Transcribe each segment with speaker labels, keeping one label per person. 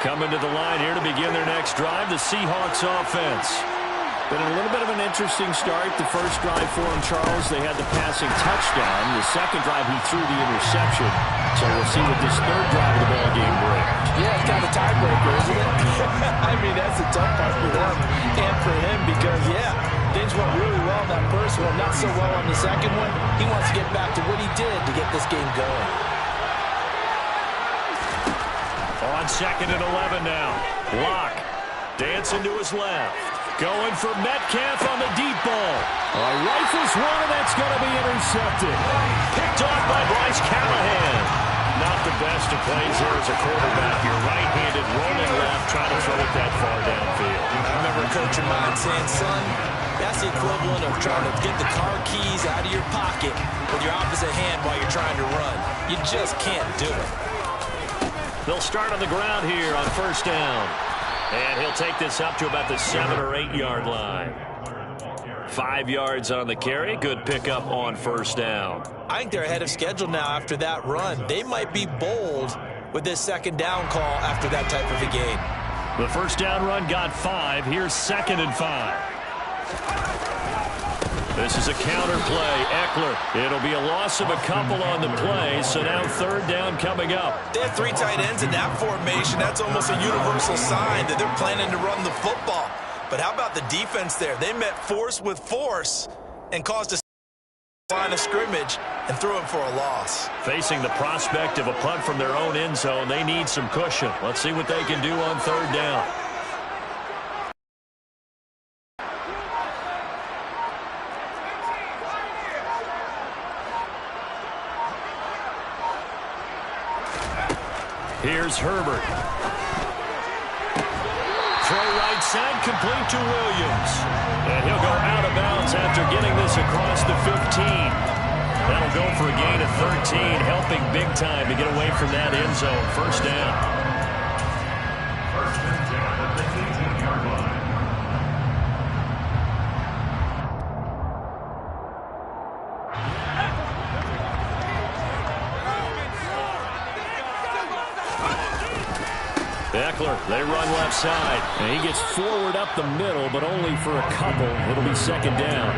Speaker 1: Coming to the line here to begin their next drive, the Seahawks offense.
Speaker 2: Been a little bit of an interesting start. The first drive for him, Charles, they had the passing touchdown. The second drive, he threw the interception. So we'll see what this third drive of the ball game brings.
Speaker 3: Yeah, it's kind of a tiebreaker, isn't it? I mean, that's the tough part for them and for him because, yeah, things went really well on that first one, not so well on the second one. He wants to get back to what he did to get this game going.
Speaker 1: On 2nd and 11 now. Locke dancing to his left. Going for Metcalf on the deep ball. Rifles one, and that's going to be intercepted. Picked off by Bryce Callahan. Not the best of plays there as a quarterback. Your right-handed rolling left, trying to throw it that far downfield.
Speaker 3: I remember a coach of mine saying, son, that's the equivalent of trying to get the car keys out of your pocket with your opposite hand while you're trying to run. You just can't do it.
Speaker 1: They'll start on the ground here on first down. And he'll take this up to about the 7 or 8 yard line. 5 yards on the carry. Good pickup on first down.
Speaker 3: I think they're ahead of schedule now after that run. They might be bold with this second down call after that type of a game.
Speaker 1: The first down run got 5. Here's 2nd and 5. This is a counter play. Eckler. It'll be a loss of a couple on the play, so now third down coming up.
Speaker 3: They have 3 tight ends in that formation. That's almost a universal sign that they're planning to run the football. But how about the defense there? They met force with force and caused a line of scrimmage and threw him for a loss.
Speaker 1: Facing the prospect of a punt from their own end zone, they need some cushion. Let's see what they can do on third down. Here's Herbert. Throw right side, complete to Williams. And he'll go out of bounds after getting this across the 15. That'll go for a gain of 13, helping big time to get away from that end zone. First down. First and 10 at the 18-yard line. Eckler, they run left side.
Speaker 2: And he gets forward up the middle, but only for a couple. It'll be second down.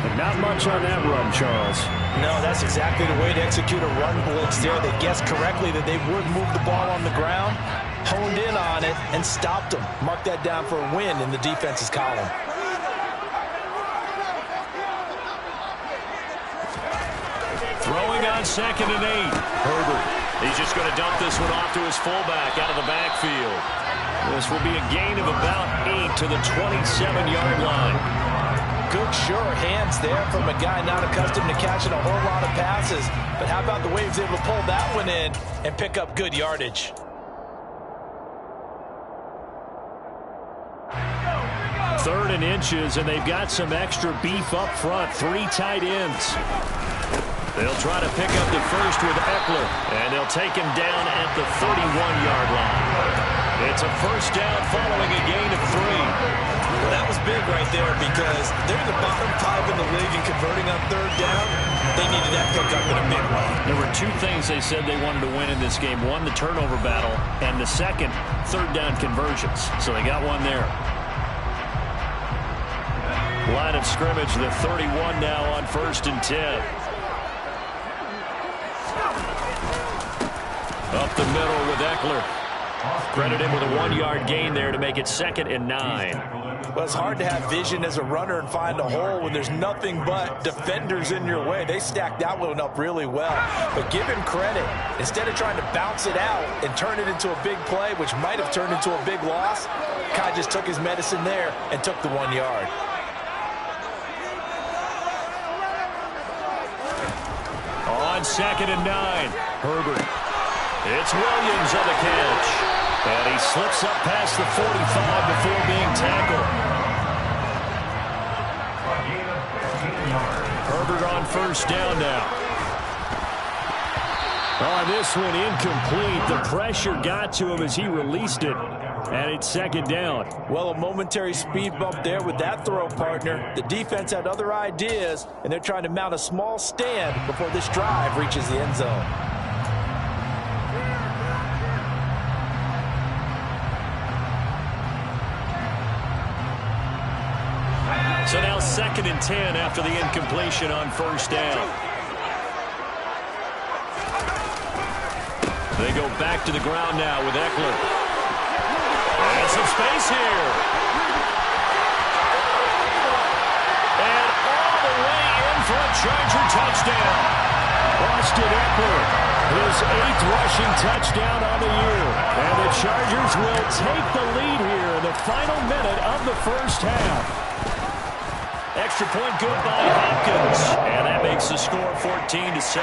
Speaker 2: And not much on that run, Charles.
Speaker 3: No, that's exactly the way to execute a run blitz there. They guessed correctly that they would move the ball on the ground, honed in on it, and stopped them. Mark that down for a win in the defense's column.
Speaker 1: Throwing on 2nd and 8. Herbert. He's just going to dump this one off to his fullback out of the backfield. This will be a gain of about 8 to the 27-yard line.
Speaker 3: Good, sure hands there from a guy not accustomed to catching a whole lot of passes. But how about the way he was able to pull that one in and pick up good yardage?
Speaker 1: Third and inches, and they've got some extra beef up front. 3 tight ends. They'll try to pick up the first with Eckler, and they'll take him down at the 31-yard line. It's a first down following a gain of 3.
Speaker 3: Well, that was big right there because they're in the bottom 5 in the league and converting on third down. They needed that pickup in a big way.
Speaker 1: There were 2 things they said they wanted to win in this game. One, the turnover battle, and the second, third down conversions. So they got one there. Line of scrimmage, the 31 now on 1st and 10. Up the middle with Eckler. Credit him with a 1-yard gain there to make it 2nd and 9.
Speaker 3: Well, it's hard to have vision as a runner and find a hole when there's nothing but defenders in your way. They stacked that one up really well. But give him credit. Instead of trying to bounce it out and turn it into a big play, which might have turned into a big loss, Kai just took his medicine there and took the 1 yard.
Speaker 1: On 2nd and 9, Herbert. It's Williams on the catch. And he slips up past the 45 before being tackled. Herbert on first down now. On this one, incomplete. The pressure got to him as he released it. And it's 2nd down.
Speaker 3: Well, a momentary speed bump there with that throw, partner. The defense had other ideas, and they're trying to mount a small stand before this drive reaches the end zone.
Speaker 1: 2nd and 10 after the incompletion on first down. They go back to the ground now with Eckler. And some space here. And all the way in for a Charger touchdown. Austin Eckler, his 8th rushing touchdown on the year. And the Chargers will take the lead here in the final minute of the first half. Extra point good by Hopkins. And that makes the score 14-7.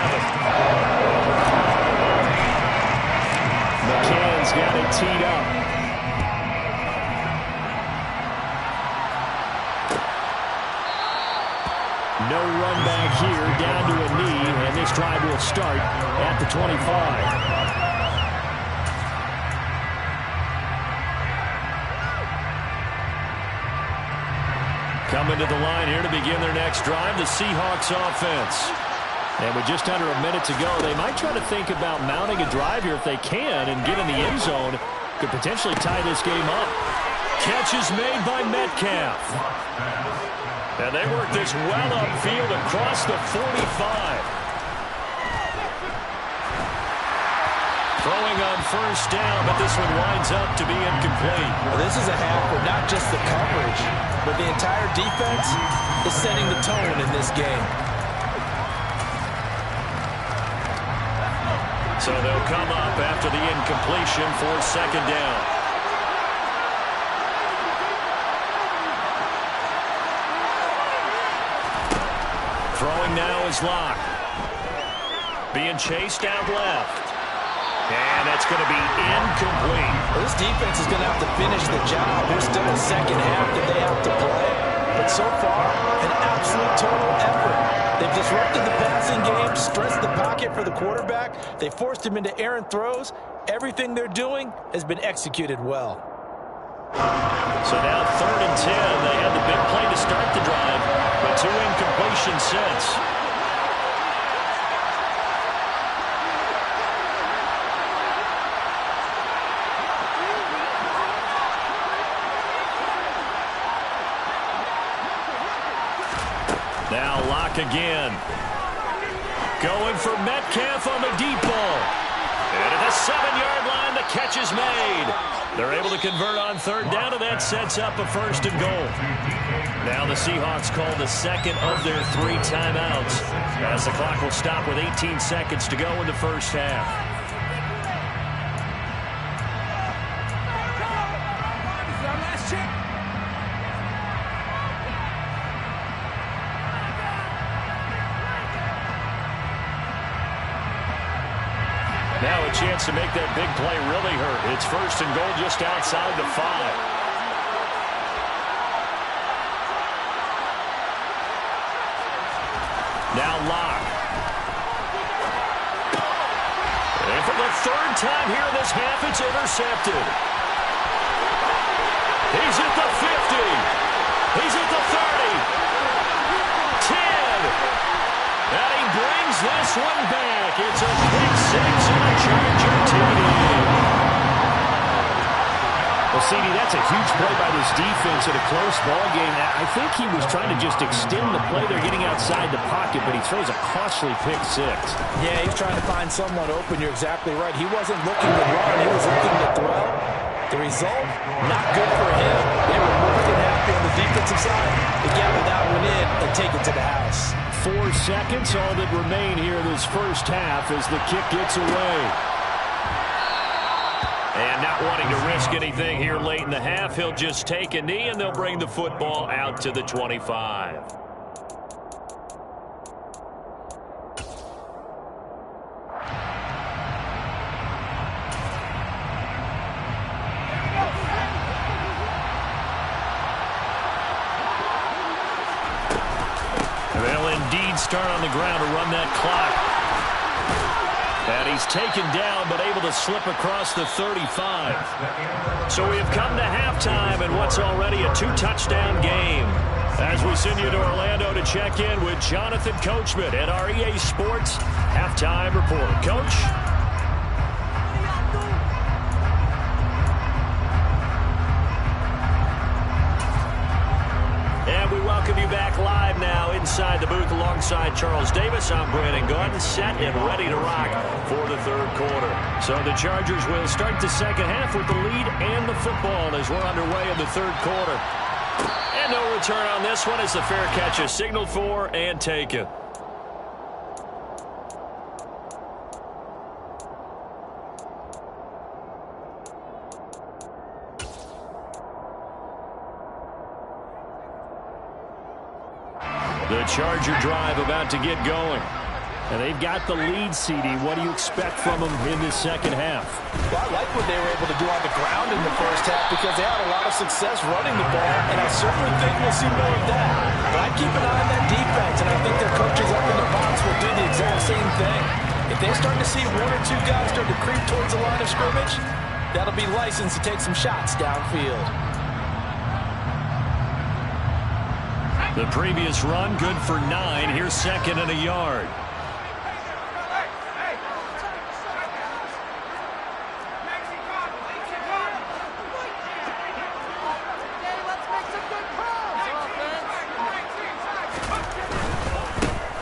Speaker 1: McCann's got it teed up. No run back here, down to a knee, and this drive will start at the 25. Coming to the line here to begin their next drive, the Seahawks offense. And with just under a minute to go, they might try to think about mounting a drive here if they can and get in the end zone. Could potentially tie this game up. Catch is made by Metcalf. And they work this well upfield across the 45. Throwing on first down, but this one winds up to be incomplete.
Speaker 3: Well, this is a half where not just the coverage, but the entire defense is setting the tone in this game.
Speaker 1: So they'll come up after the incompletion for 2nd down. Throwing now is Locke. Being chased out left. And that's going to be incomplete.
Speaker 3: Well, this defense is going to have to finish the job. There's still a second half that they have to play. But so far, an absolute total effort. They've disrupted the passing game, stressed the pocket for the quarterback. They forced him into errant throws. Everything they're doing has been executed well.
Speaker 1: So now 3rd and 10. They had the big play to start the drive, but 2 incompletions since. Now Locke again. Going for Metcalf on the deep ball. And at the 7-yard line, the catch is made. They're able to convert on 3rd down, and that sets up a 1st and goal. Now the Seahawks call the 2nd of their 3 timeouts, as the clock will stop with 18 seconds to go in the first half. Now a chance to make that big play really hurt. It's 1st and goal just outside the 5. Now Locke. And for the 3rd time here in this half, it's intercepted. He's at the 50. He's at the 30. 10. And he brings this one back. It's a pick 6 and a Charger TD. Well, CD, that's a huge play by this defense in a close ball game. I think he was trying to just extend the play. They're getting outside the pocket, but he throws a costly pick 6.
Speaker 3: Yeah, he's trying to find someone open. You're exactly right. He wasn't looking to run. He was looking to throw. The result, not good for him. They were more than happy on the defensive side to gather that one in and take it to the house.
Speaker 1: 4 seconds, all that remain here in this first half as the kick gets away. And not wanting to risk anything here late in the half, he'll just take a knee and they'll bring the football out to the 25. They'll indeed start on the ground to run that clock. And he's taken down but able to slip across the 35. So we have come to halftime in what's already a 2-touchdown game. As we send you to Orlando to check in with Jonathan Coachman at our EA Sports Halftime Report. Coach? And we welcome welcome you back live now inside the booth alongside Charles Davis. I'm Brandon Gaudin, set and ready to rock for the third quarter. So the Chargers will start the second half with the lead and the football as we're underway in the third quarter. And no return on this one as the fair catch is signaled for and taken. The Charger drive about to get going.
Speaker 2: And they've got the lead, CD. What do you expect from them in the second half?
Speaker 3: Well, I like what they were able to do on the ground in the first half because they had a lot of success running the ball, and I certainly think we'll see more of that. But I keep an eye on that defense, and I think their coaches up in the box will do the exact same thing. If they start to see one or two guys start to creep towards the line of scrimmage, that'll be license to take some shots downfield.
Speaker 1: The previous run, good for 9. Here's second and a yard.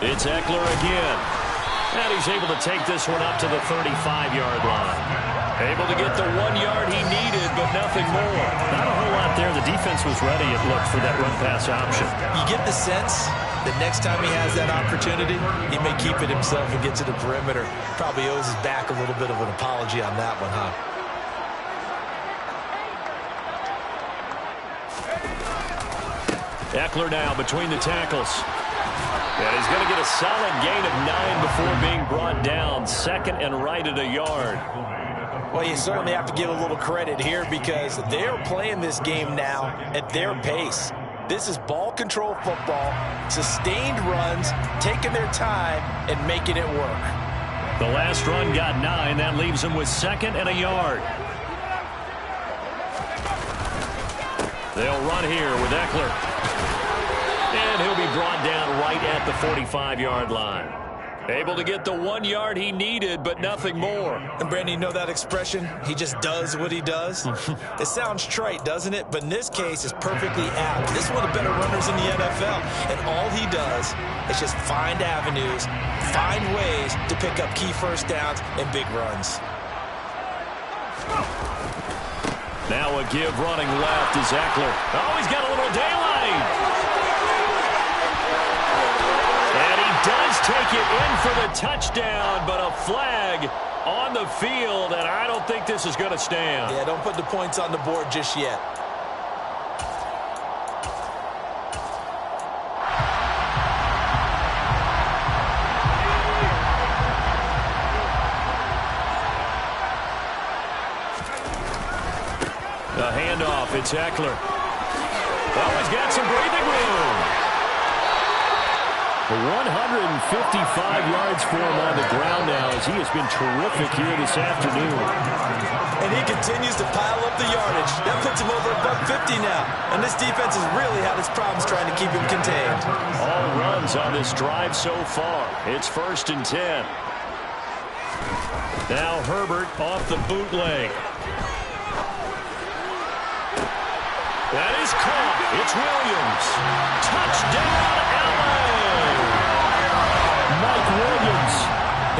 Speaker 1: It's Ekeler again. And he's able to take this one up to the 35-yard line. Able to get the 1 yard he needed, but nothing more.
Speaker 2: Not a whole lot there. The defense was ready, it looked, for that run-pass option.
Speaker 3: You get the sense that next time he has that opportunity, he may keep it himself and get to the perimeter. Probably owes his back a little bit of an apology on that one, huh?
Speaker 1: Ekeler now between the tackles. And he's going to get a solid gain of 9 before being brought down. Second and right at a yard.
Speaker 3: Well, you certainly have to give a little credit here because they're playing this game now at their pace. This is ball control football, sustained runs, taking their time and making it work.
Speaker 1: The last run got 9. That leaves him with second and a yard. They'll run here with Ekeler. And he'll be brought down right at the 45-yard line. Able to get the 1 yard he needed, but nothing more.
Speaker 3: And, Brandon, you know that expression? He just does what he does? It sounds trite, doesn't it? But in this case, it's perfectly apt. This is one of the better runners in the NFL. And all he does is just find avenues, find ways to pick up key first downs and big runs.
Speaker 1: Now a give running left is Ekeler. Oh, he's got a little daylight. And he does take it in for the touchdown, but a flag on the field, and I don't think this is going to stand.
Speaker 3: Yeah, don't put the points on the board just yet.
Speaker 1: The handoff, it's Ekeler. Oh, he's got some breathing room.
Speaker 2: 155 yards for him on the ground now as he has been terrific here this afternoon.
Speaker 3: And he continues to pile up the yardage. That puts him over $150 now. And this defense has really had its problems trying to keep him contained.
Speaker 1: All runs on this drive so far. It's 1st and 10. Now Herbert off the bootleg. That is caught. It's Williams. Touchdown, LA!
Speaker 2: Mike Williams,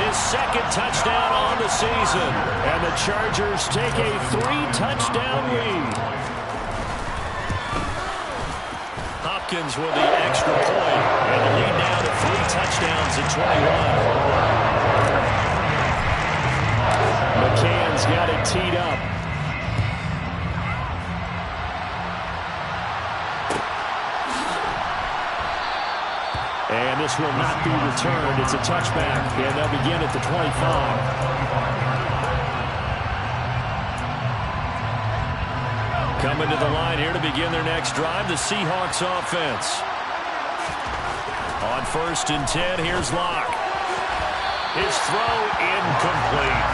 Speaker 1: his second touchdown on the season.
Speaker 2: and the Chargers take a 3-touchdown lead.
Speaker 1: Hopkins with the extra point, and the lead now to 3 touchdowns at 21.
Speaker 2: McCann's got it teed up. And this will not be returned. It's a touchback, and they'll begin at the 25.
Speaker 1: Coming to the line here to begin their next drive, the Seahawks offense. On 1st and 10, here's Locke. His throw incomplete.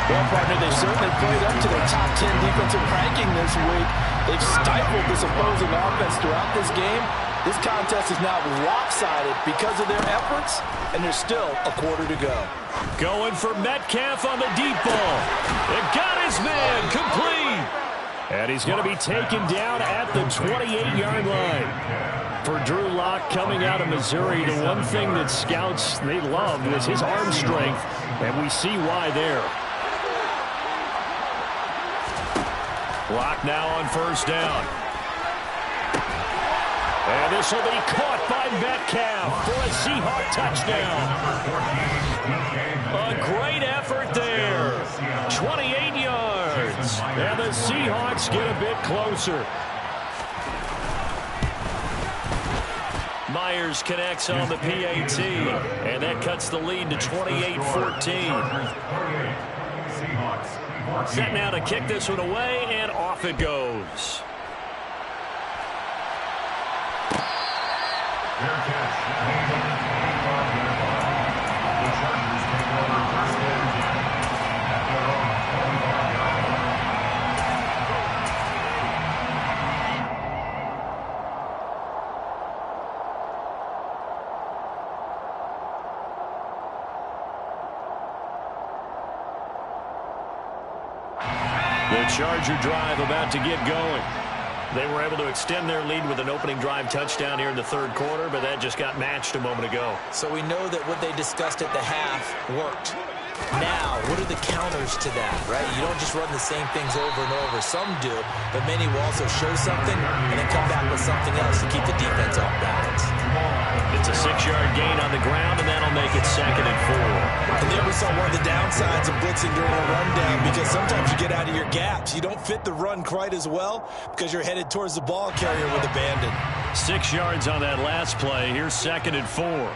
Speaker 4: Well, partner, they certainly played up to their top 10 defensive ranking this week. They've stifled this opposing offense throughout this game. This contest is now lopsided because of their efforts, and there's still a quarter to go.
Speaker 1: Going for Metcalf on the deep ball. It got his man complete.
Speaker 2: And he's going to be taken down at the 28-yard line. For Drew Lock coming out of Missouri, the one thing that scouts they loved was his arm strength, and we see why there. Lock now on first down. And this will be caught by Metcalf for a Seahawk touchdown. A great effort there. 28 yards. And the Seahawks get a bit closer. Myers connects on the PAT. And that cuts the lead to 28-14. Set now to kick this one away, and off it goes. The Charger drive about to get going. They were able to extend their lead with an opening drive touchdown here in the third quarter, but that just got matched a moment ago.
Speaker 3: So we know that what they discussed at the half worked. Now, what are the counters to that, right? You don't just run the same things over and over. Some do, but many will also show something and then come back with something else to keep the defense off balance.
Speaker 2: It's a 6-yard gain on the ground, and that'll make it 2nd and 4.
Speaker 3: And there we saw one of the downsides of blitzing during a rundown, because sometimes you get out of your gaps. You don't fit the run quite as well because you're headed towards the ball carrier with abandon.
Speaker 2: 6 yards on that last play. Here's 2nd and 4.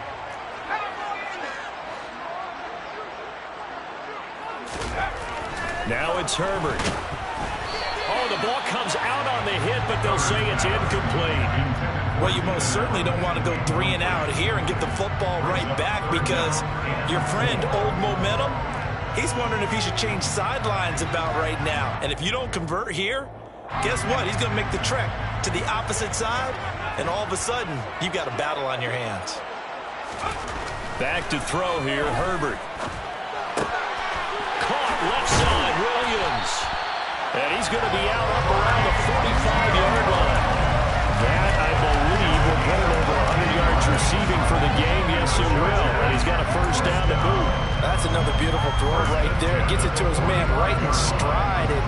Speaker 2: Now it's Herbert. Oh, the ball comes out on the hit, but they'll say it's incomplete.
Speaker 3: Well, you most certainly don't want to go 3 and out here and get the football right back, because your friend, Old Momentum, he's wondering if he should change sidelines about right now. And if you don't convert here, guess what? He's going to make the trek to the opposite side, and all of a sudden, you've got a battle on your hands.
Speaker 2: Back to throw here, Herbert. Caught left side, Williams. And he's going to be out up around the 45-yard line. That, I believe, will put him over 100 yards receiving for the game. Yes, it will. And he's got a first down to boot.
Speaker 3: That's another beautiful throw right there. Gets it to his man right in stride. And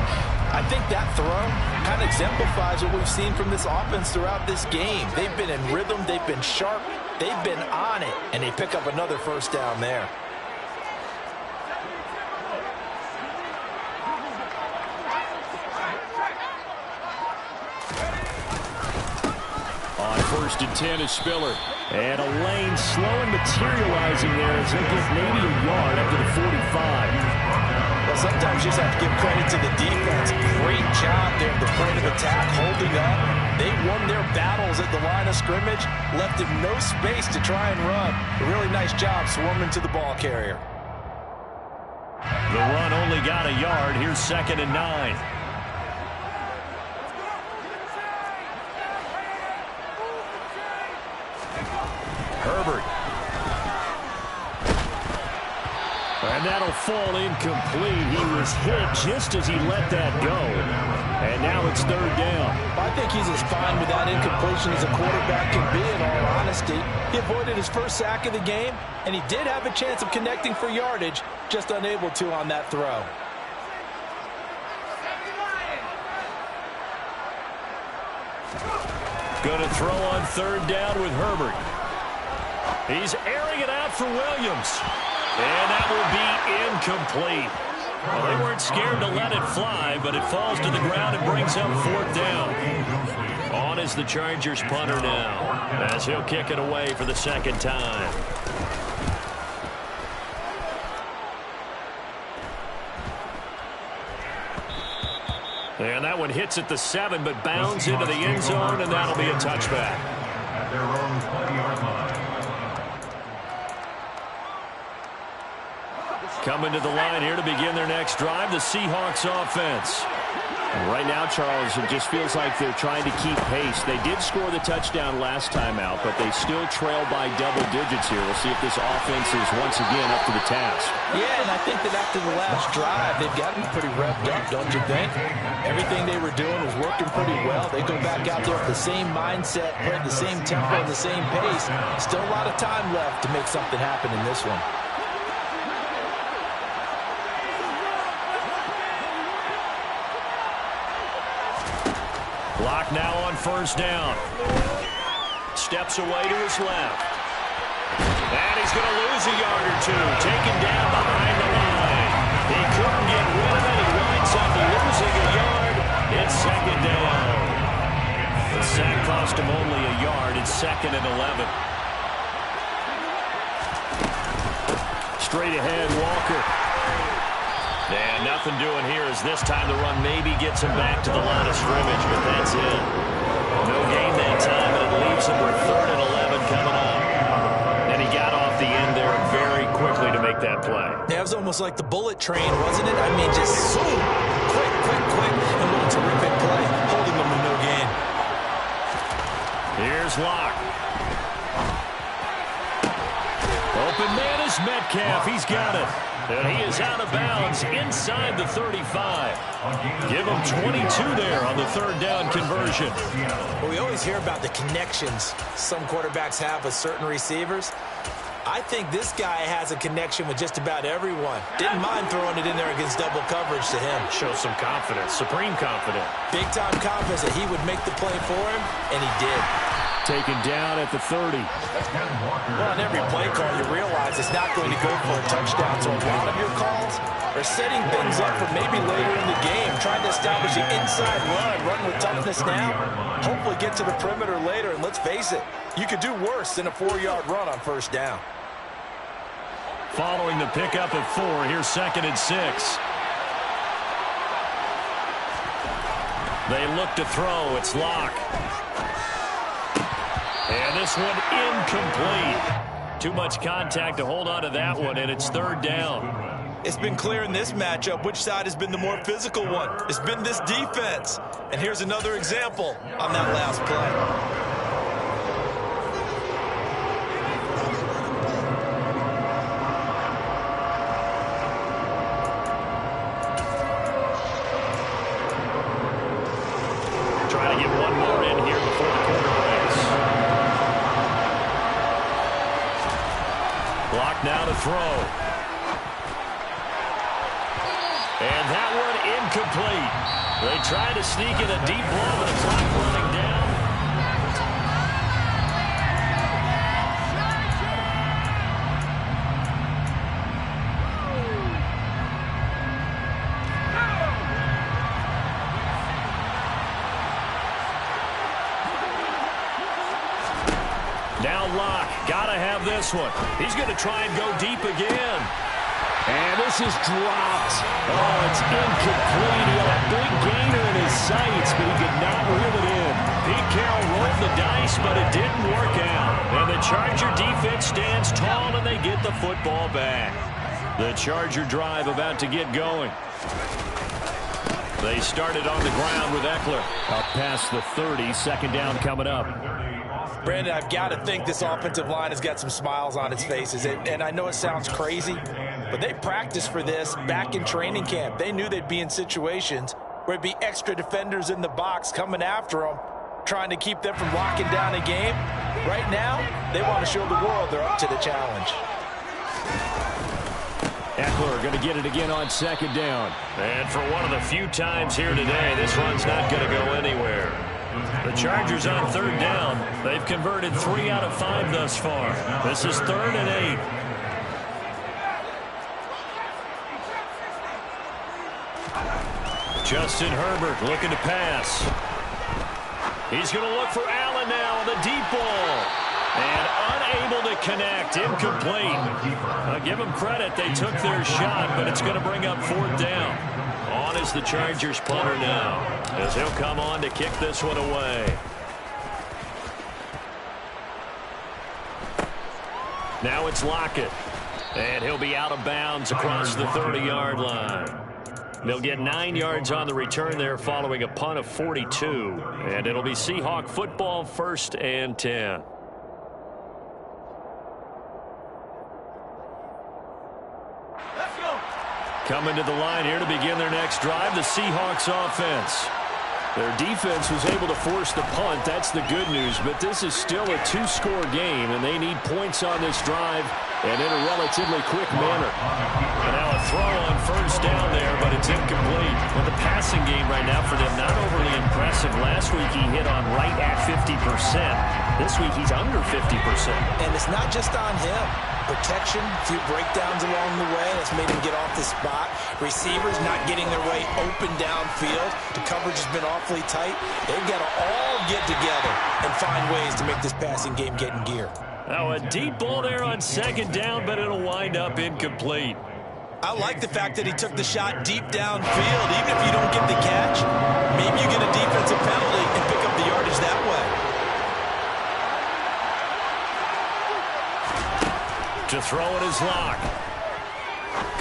Speaker 3: I think that throw kind of exemplifies what we've seen from this offense throughout this game. They've been in rhythm. They've been sharp. They've been on it. And they pick up another first down there.
Speaker 2: On 1st and 10 is Spiller. And a lane slow and materializing there as they get maybe a yard up to the 45.
Speaker 3: Well, sometimes you just have to give credit to the defense. Great job there at the point of attack, holding up. They won their battles at the line of scrimmage, left him no space to try and run. A really nice job swarming to the ball carrier.
Speaker 2: The run only got a yard. Here's 2nd and 9. Herbert. And that'll fall incomplete. He was hit just as he let that go. And now it's 3rd down.
Speaker 4: I think he's as fine with that incompletion as a quarterback can be, in all honesty. He avoided his first sack of the game, and he did have a chance of connecting for yardage, just unable to on that throw.
Speaker 2: Going to throw on 3rd down with Herbert. He's airing it out for Williams. And that will be incomplete. Well, they weren't scared to let it fly, but it falls to the ground and brings up 4th down. On is the Chargers punter now, as he'll kick it away for the 2nd time. And that one hits at the 7, but bounds into the end zone, and that'll be a touchback. At their own 20-yard line. Coming to the line here to begin their next drive, the Seahawks offense.
Speaker 1: Right now, Charles, it just feels like they're trying to keep pace. They did score the touchdown last time out, but they still trail by double digits here. We'll see if this offense is once again up to the task.
Speaker 4: Yeah, and I think that after the last drive, they've got to be pretty revved up, don't you think? Everything they were doing was working pretty well. They go back out there with the same mindset, playing the same tempo and the same pace. Still a lot of time left to make something happen in this one.
Speaker 2: Block now on first down. Steps away to his left. And he's going to lose a yard or two. Taken down behind the line. He couldn't get rid of it. He winds up losing a yard. It's second down. The sack cost him only a yard. It's 2nd and 11. Straight ahead, Walker. And nothing doing here as this time the run maybe gets him back to the line of scrimmage, but that's it. No gain that time, and it leaves him with 3rd and 11 coming up. And he got off the end there very quickly to make that play.
Speaker 4: Yeah, it was almost like the bullet train, wasn't it? I mean, just zoom, quick, and what a terrific play, holding them to no gain.
Speaker 2: Here's Locke. Open man is Metcalf. He's got it. And he is out of bounds inside the 35. Give him 22 there on the 3rd down conversion.
Speaker 4: Well, we always hear about the connections some quarterbacks have with certain receivers. I think this guy has a connection with just about everyone. Didn't mind throwing it in there against double coverage to him.
Speaker 2: Shows some confidence, supreme confidence.
Speaker 4: Big-time confidence that he would make the play for him, and he did.
Speaker 2: Taken down at the 30.
Speaker 4: Well, on every play call, you realize it's not going to go for a touchdown. So a lot of your calls are setting things up for maybe later in the game, trying to establish an inside run with toughness now, hopefully get to the perimeter later. And let's face it, you could do worse than a 4-yard run on first down.
Speaker 2: Following the pickup at 4, here's 2nd and 6. They look to throw. It's Locke. And this one incomplete. Too much contact to hold on to that one, and it's 3rd down.
Speaker 4: It's been clear in this matchup which side has been the more physical one. It's been this defense. And here's another example on that last play.
Speaker 2: Trying to get one more in here before the quarter breaks. Block now to throw. And that one incomplete. They try to sneak in a deep ball, but the clock running down. Now Locke, gotta have this one. He's going to try and go deep again. And this is dropped. Oh, it's incomplete. He had a big gainer in his sights, but he could not reel it in. Pete Carroll rolled the dice, but it didn't work out. And the Charger defense stands tall, and they get the football back. The Charger drive about to get going. They started on the ground with Eckler. Up past the 30, 2nd down coming up.
Speaker 4: Brandon, I've got to think this offensive line has got some smiles on its faces. And I know it sounds crazy, but they practiced for this back in training camp. They knew they'd be in situations where it'd be extra defenders in the box coming after them, trying to keep them from locking down a game. Right now, they want to show the world they're up to the challenge.
Speaker 2: Eckler going to get it again on 2nd down. And for one of the few times here today, this run's not going to go anywhere. The Chargers on 3rd down. They've converted 3 out of 5 thus far. This is 3rd and 8. Justin Herbert looking to pass. He's going to look for Allen now on the deep ball. And unable to connect. Incomplete. I'll give them credit. They took their shot, but it's going to bring up 4th down. On is the Chargers punter now, as he'll come on to kick this one away. Now it's Lockett, and he'll be out of bounds across the 30-yard line. They'll get 9 yards on the return there following a punt of 42. And it'll be Seahawk football, 1st and 10. Coming to the line here to begin their next drive, the Seahawks offense. Their defense was able to force the punt. That's the good news. But this is still a 2-score game, and they need points on this drive and in a relatively quick manner. And now a throw on 1st down there, but it's incomplete. Well, the passing game right now for them, not overly impressive. Last week he hit on right at 50%. This week he's under 50%.
Speaker 4: And it's not just on him. Protection, a few breakdowns along the way. That's made him get off the spot. Receivers not getting their way open downfield. The coverage has been awfully tight. They've got to all get together and find ways to make this passing game get in gear.
Speaker 2: Now a deep ball there on 2nd down, but it'll wind up incomplete.
Speaker 4: I like the fact that he took the shot deep downfield. Even if you don't get the catch, maybe you get a defensive penalty and pick up the yardage that way.
Speaker 2: To throw it is Locke.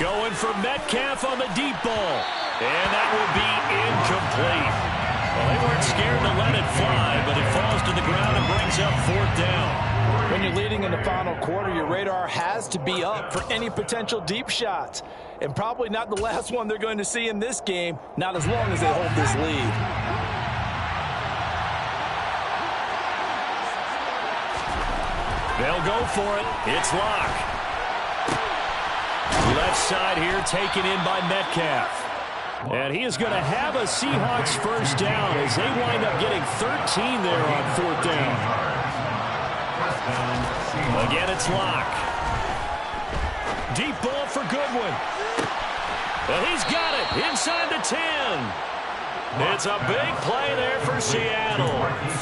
Speaker 2: Going for Metcalf on the deep ball. And that will be incomplete. Well, they weren't scared to let it fly, but it falls to the ground and brings up 4th down.
Speaker 4: When you're leading in the final quarter, your radar has to be up for any potential deep shots. And probably not the last one they're going to see in this game, not as long as they hold this lead.
Speaker 2: They'll go for it. It's Locke. Left side here taken in by Metcalf. And he is going to have a Seahawks 1st down as they wind up getting 13 there on 4th down. Again, it's Locke. Deep ball for Goodwin. And he's got it inside the 10. It's a big play there for Seattle.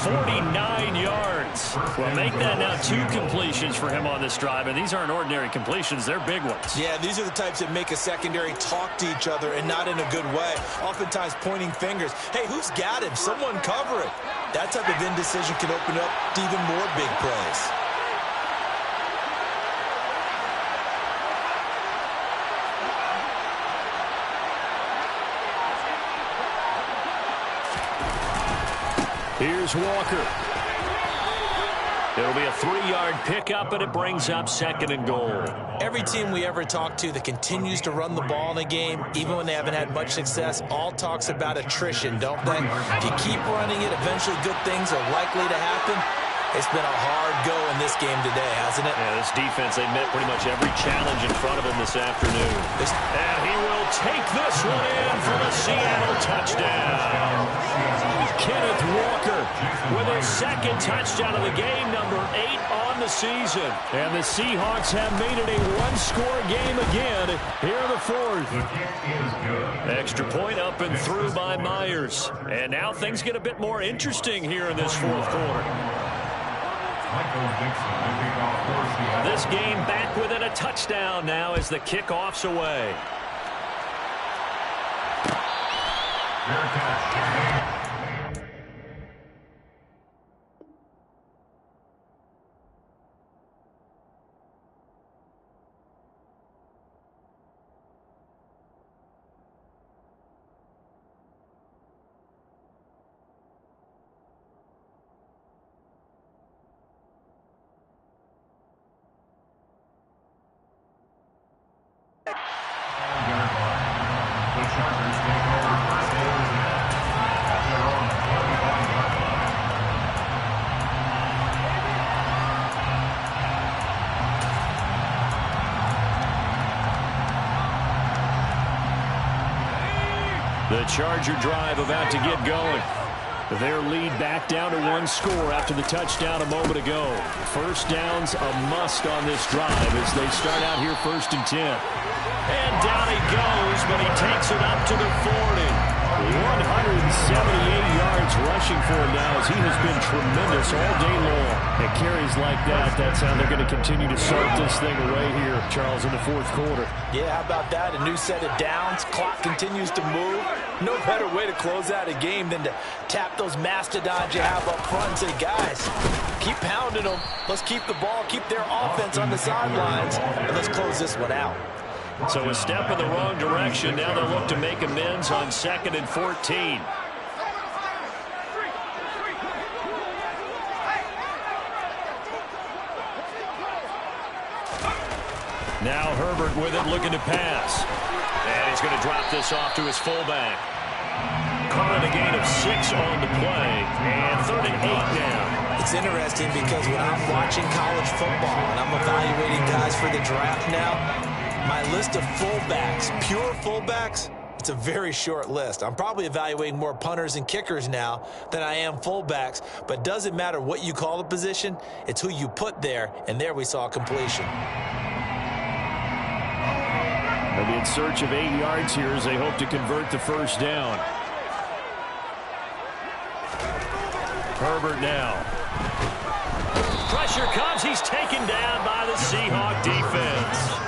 Speaker 2: 49 yards. Well, make that now 2 completions for him on this drive, and these aren't ordinary completions. They're big ones.
Speaker 4: Yeah, these are the types that make a secondary talk to each other and not in a good way. Oftentimes pointing fingers. Hey, who's got him? Someone cover it. That type of indecision can open up to even more big plays.
Speaker 2: Here's Walker. It'll be a 3-yard pickup, and it brings up 2nd and goal.
Speaker 4: Every team we ever talk to that continues to run the ball in a game, even when they haven't had much success, all talks about attrition, don't they? If you keep running it, eventually good things are likely to happen. It's been a hard go in this game today, hasn't it?
Speaker 2: Yeah, this defense, they met pretty much every challenge in front of them this afternoon. And he will take this one in for the Seattle touchdown. Kenneth Walker with his 2nd touchdown of the game, number 8 on the season. And the Seahawks have made it a 1-score game again here in the 4th. Extra point up and through by Myers. And now things get a bit more interesting here in this 4th quarter. This game back within a touchdown now as the kickoff's away. The Charger drive about to get going. Their lead back down to 1 score after the touchdown a moment ago. 1st down's a must on this drive as they start out here 1st and 10. And down he goes, but he takes it up to the 40. 178 yards rushing for him now as he has been tremendous all day long. And carries like that, that's how they're going to continue to start this thing away here, Charles, in the 4th quarter.
Speaker 4: Yeah, how about that? A new set of downs. Clock continues to move. No better way to close out a game than to tap those mastodons you have up front and say, guys, keep pounding them. Let's keep the ball, keep their offense on the sidelines, and let's close this one out.
Speaker 2: So a step in the wrong direction. Now they'll look to make amends on 2nd and 14. Now Herbert with it, looking to pass. And he's going to drop this off to his fullback. Calling a gain of 6 on the play. And 3rd and 8 now.
Speaker 3: It's interesting because when I'm watching college football and I'm evaluating guys for the draft now, my list of fullbacks, pure fullbacks, it's a very short list. I'm probably evaluating more punters and kickers now than I am fullbacks. But doesn't matter what you call the position, it's who you put there. And there we saw completion.
Speaker 2: They'll be in search of 8 yards here as they hope to convert the first down. Herbert now. Pressure comes. He's taken down by the Seahawk defense.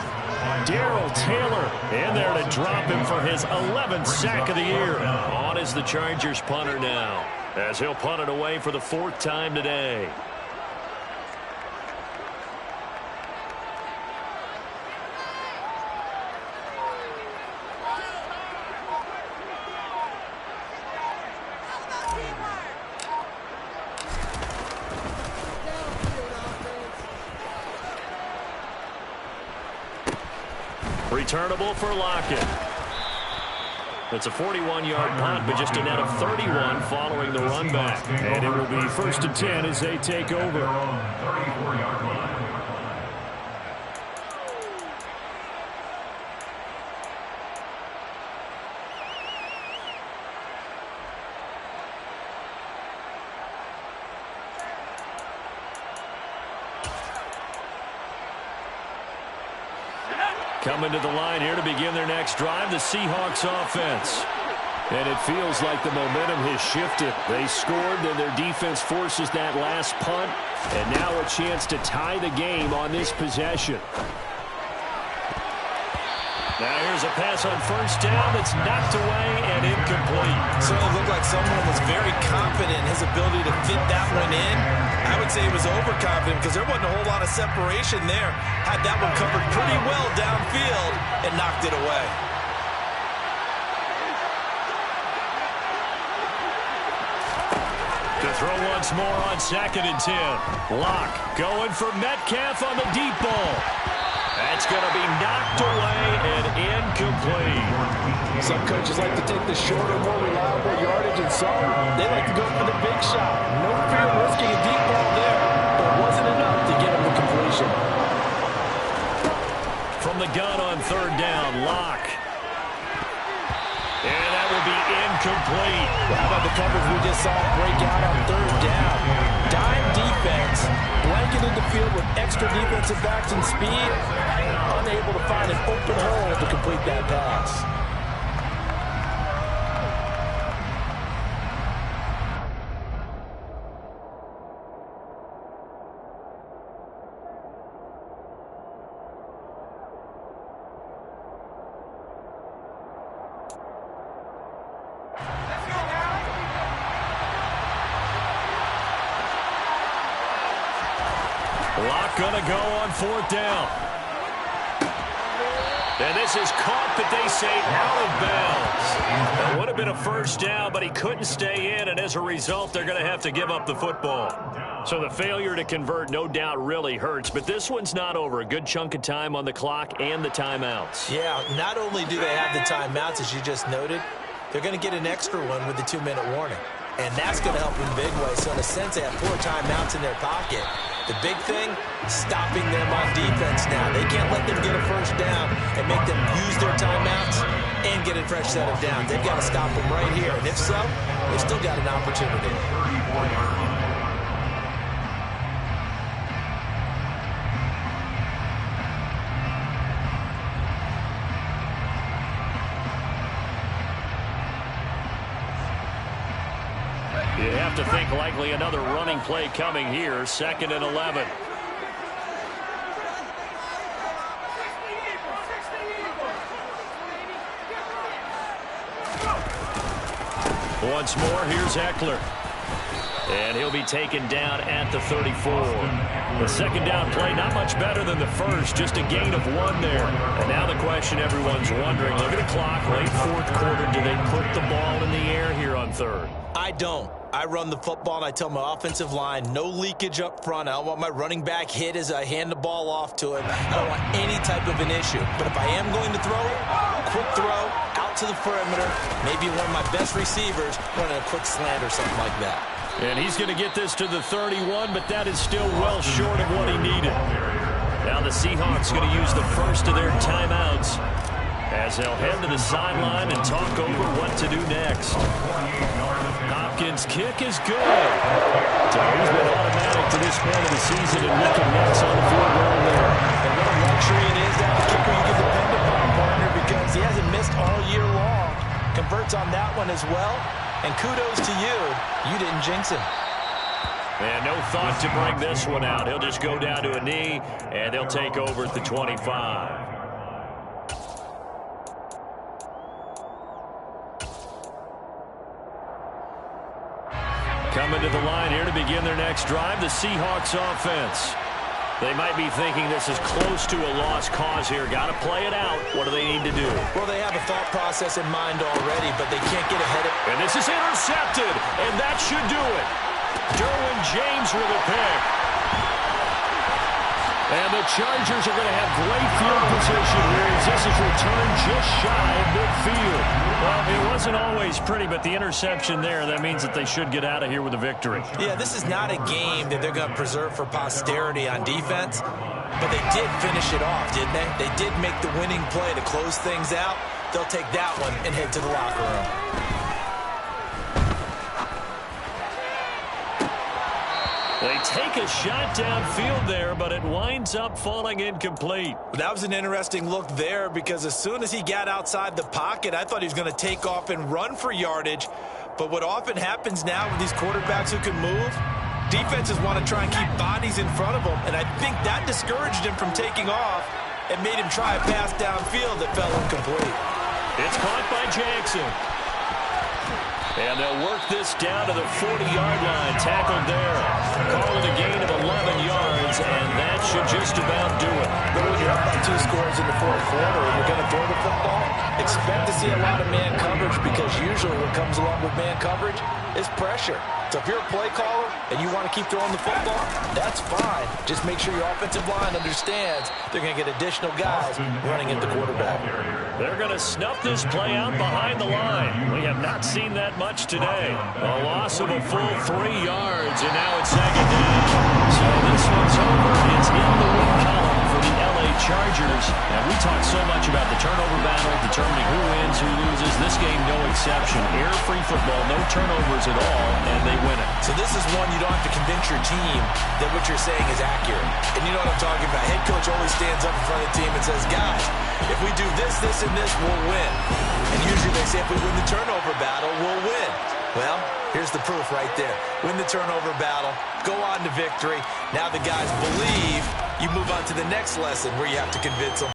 Speaker 2: Darrell Taylor in there to drop him for his 11th sack of the year. On is the Chargers punter now, as he'll punt it away for the 4th time today. Returnable for Lockett. It's a 41-yard punt, but just a net of 31 following the run back. And it will be 1st and 10 as they take over. 34-yard line. Coming to the line here to begin their next drive, the Seahawks offense. And it feels like the momentum has shifted. They scored, then their defense forces that last punt. And now a chance to tie the game on this possession. Now here's a pass on 1st down that's knocked away and incomplete.
Speaker 3: Certainly looked like someone was very confident in his ability to fit that one in. I would say he was overconfident because there wasn't a whole lot of separation there. Had that one covered pretty well downfield and knocked it away.
Speaker 2: To throw once more on 2nd and 10. Lock going for Metcalf on the deep ball. That's going to be knocked away and incomplete.
Speaker 4: Some coaches like to take the shorter, more reliable yardage, and some, they like to go for the big shot. No fear of risking a deep ball there, but it wasn't enough to get him the completion.
Speaker 2: From the gun on 3rd down, Lock. And that will be incomplete.
Speaker 4: How about the coverage we just saw break out on 3rd down? Dime defense, blanketed the field with extra defensive backs and speed, unable to find an open hole to complete that pass.
Speaker 2: Lock gonna go on 4th down. And this is caught, but they say out of bounds. That would have been a 1st down, but he couldn't stay in, and as a result, they're going to have to give up the football. So the failure to convert no doubt really hurts, but this one's not over. A good chunk of time on the clock and the timeouts.
Speaker 3: Yeah, not only do they have the timeouts, as you just noted, they're going to get an extra one with the 2-minute warning. And that's going to help in a big way. So in a sense, they have 4 timeouts in their pocket. The big thing, stopping them on defense now. They can't let them get a 1st down and make them use their timeouts and get a fresh set of downs. They've got to stop them right here. And if so, they've still got an opportunity.
Speaker 2: You have to think likely another running play coming here. 2nd and 11. Once more, here's Eckler. And he'll be taken down at the 34. The second down play, not much better than the first, just a gain of 1 there. And now the question everyone's wondering, look at the clock, late fourth quarter, do they put the ball in the air here on third?
Speaker 4: I don't. I run the football, and I tell my offensive line, no leakage up front. I don't want my running back hit as I hand the ball off to him. I don't want any type of an issue. But if I am going to throw it, quick throw, out to the perimeter, maybe one of my best receivers running a quick slant or something like that.
Speaker 2: And he's going to get this to the 31, but that is still well short of what he needed. Now the Seahawks going to use the first of their timeouts as they'll head to the sideline and talk over what to do next. Hopkins' kick is good. So he's been automatic to this point of the season, and we can next on the field goal there.
Speaker 4: And what a luxury it is to have a kicker you can depend upon, partner, because he hasn't missed all year long. Converts on that one as well. And kudos to you. You didn't jinx him.
Speaker 2: And no thought to bring this one out. He'll just go down to a knee, and they'll take over at the 25. Coming to the line here to begin their next drive, the Seahawks offense. They might be thinking this is close to a lost cause here. Got to play it out. What do they need to do?
Speaker 4: Well, they have a thought process in mind already, but they can't get ahead of it.
Speaker 2: And this is intercepted, and that should do it. Derwin James with a pick. And the Chargers are going to have great field position here as this is returned just shy of midfield. Well, it wasn't always pretty, but the interception there, that means that they should get out of here with a victory.
Speaker 4: Yeah, this is not a game that they're going to preserve for posterity on defense, but they did finish it off, didn't they? They did make the winning play to close things out. They'll take that one and head to the locker room.
Speaker 2: They take a shot downfield there, but it winds up falling incomplete.
Speaker 4: That was an interesting look there because as soon as he got outside the pocket, I thought he was going to take off and run for yardage. But what often happens now with these quarterbacks who can move, defenses want to try and keep bodies in front of them. And I think that discouraged him from taking off and made him try a pass downfield that fell incomplete.
Speaker 2: It's caught by Jackson. And they'll work this down to the 40-yard line. Tackled there. Call it a gain of 11 yards, and that should just about do it.
Speaker 4: But when you're up by 2 scores in the fourth quarter and you're going to throw the football, expect to see a lot of man coverage because usually what comes along with man coverage is pressure. So if you're a play caller and you want to keep throwing the football, that's fine. Just make sure your offensive line understands they're going to get additional guys running at the quarterback.
Speaker 2: They're going to snuff this play out behind the line. We have not seen that much today. A loss of a full 3 yards, and now it's second down. So this one's over. It's in the win column for the LA Chargers. And we talk so much about the turnover battle, determining who wins, who loses. This game, no exception. Air-free football, no turnovers at all, and they win it.
Speaker 4: So this is one you don't have to convince your team that what you're saying is accurate. And you know what I'm talking about. Head coach always stands up in front of the team and says, guys, if we do this, this, and this, we'll win. And usually they say if we win the turnover battle, we'll win. Well, here's the proof right there. Win the turnover battle, go on to victory. Now the guys believe you move on to the next lesson where you have to convince them.